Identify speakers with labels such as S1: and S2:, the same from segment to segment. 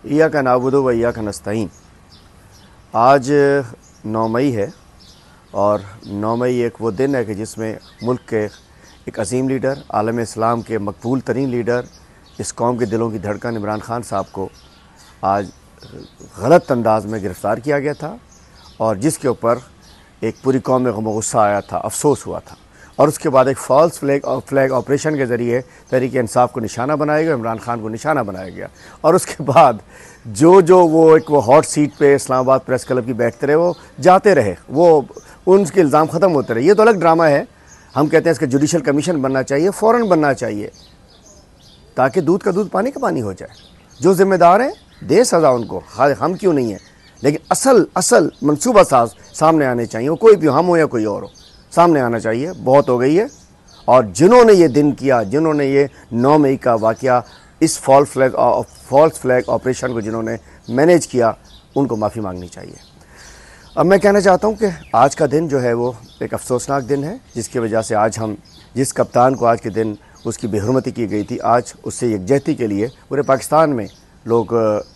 S1: इय्याका नअबुदु व इय्याका नस्तईन। आज 9 मई है और 9 मई एक वो दिन है कि जिसमें मुल्क के एक अजीम लीडर, आलम इस्लाम के मकबूल तरीन लीडर, इस कौम के दिलों की धड़कन इमरान खान साहब को आज गलत अंदाज में गिरफ़्तार किया गया था और जिसके ऊपर एक पूरी कौम में गम गुस्सा आया था, अफसोस हुआ था। और उसके बाद एक फॉल्स फ्लैग ऑपरेशन के ज़रिए तहरीक इंसाफ को निशाना बनाया गया, इमरान खान को निशाना बनाया गया। और उसके बाद जो वो हॉट सीट पे इस्लामाबाद प्रेस क्लब की बैठते रहे, वो जाते रहे, वो उनके इल्ज़ाम ख़त्म होते रहे। ये तो अलग ड्रामा है। हम कहते हैं इसका जुडिशल कमीशन बनना चाहिए, फ़ौरन बनना चाहिए, ताकि दूध का दूध पानी का पानी हो जाए। जो ज़िम्मेदार हैं दे सज़ा उनको, हम क्यों नहीं हैं, लेकिन असल मनसूबा साज सामने आने चाहिए। वो कोई भी हम हो या कोई और हो, सामने आना चाहिए। बहुत हो गई है। और जिन्होंने ये दिन किया, जिन्होंने ये 9 मई का वाक़या, इस फॉल्स फ्लैग ऑपरेशन को जिन्होंने मैनेज किया, उनको माफ़ी मांगनी चाहिए। अब मैं कहना चाहता हूँ कि आज का दिन जो है वो एक अफसोसनाक दिन है, जिसकी वजह से आज हम जिस कप्तान को आज के दिन उसकी बेहुरमती की गई थी, आज उससे यकजहती के लिए पूरे पाकिस्तान में लोग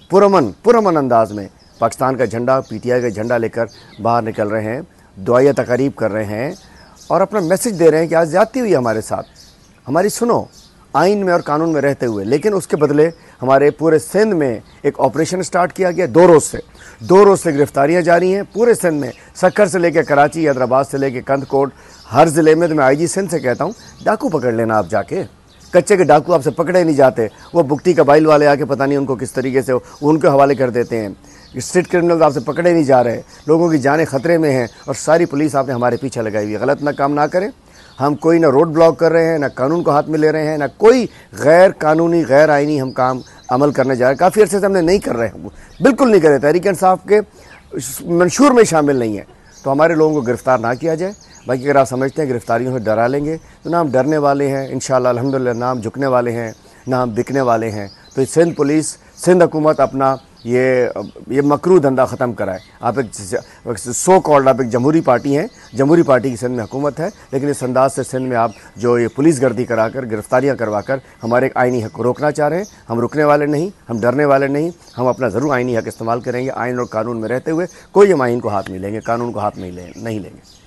S1: पुरअमन अंदाज में पाकिस्तान का झंडा, PTI का झंडा लेकर बाहर निकल रहे हैं, दुआया तकारीब कर रहे हैं और अपना मैसेज दे रहे हैं कि आज ज़्यादती हुई हमारे साथ, हमारी सुनो, आइन में और कानून में रहते हुए। लेकिन उसके बदले हमारे पूरे सिंध में एक ऑपरेशन स्टार्ट किया गया। 2 रोज़ से गिरफ्तारियाँ जारी हैं पूरे सिंध में, सक्कर से लेकर कराची, हैदराबाद से लेकर कंदकोट, हर ज़िले में। तो मैं IG सिंध से कहता हूँ, डाकू पकड़ लेना आप जाके। कच्चे के डाकू आपसे पकड़े नहीं जाते, वो बुकटी कबाइल वाले आके पता नहीं उनको किस तरीके से उनके हवाले कर देते हैं। स्ट्रीट क्रिमिनल्स आपसे पकड़े नहीं जा रहे, लोगों की जानें ख़तरे में हैं और सारी पुलिस आपने हमारे पीछे लगाई हुई है। गलत ना काम ना करें। हम कोई ना रोड ब्लॉक कर रहे हैं, ना कानून को हाथ में ले रहे हैं, ना कोई गैर कानूनी गैर आइनी हम काम अमल करने जा रहे हैं। काफ़ी अर्से से हमने नहीं कर रहे हैं, बिल्कुल नहीं कर रहे, तहरीक इंसाफ के मंशूर में शामिल नहीं है। तो हमारे लोगों को गिरफ़्तार ना किया जाए। बाकी अगर आप समझते हैं गिरफ्तारियों से डरा लेंगे, तो ना हम डरने वाले हैं इंशाअल्लाह, अल्हम्दुलिल्लाह, ना हम झुकने वाले हैं, ना हम बिकने वाले हैं। तो सिंध पुलिस, सिंध हुकूमत अपना ये मकरू धंधा ख़त्म कराए। आप एक सो कॉल्ड आप एक जमहूरी पार्टी हैं, जमहूरी पार्टी की सिंध में हुकूमत है, लेकिन इस अंदाज से सिंध में आप जो ये पुलिस गर्दी कराकर, गिरफ्तारियाँ करवाकर हमारे एक आइनी हक को रोकना चाह रहे हैं। हम रुकने वाले नहीं, हम डरने वाले नहीं, हम अपना ज़रूर आइनी हक इस्तेमाल करेंगे, आइन और कानून में रहते हुए। कोई हम आइन को हाथ नहीं लेंगे, कानून को हाथ नहीं लेंगे।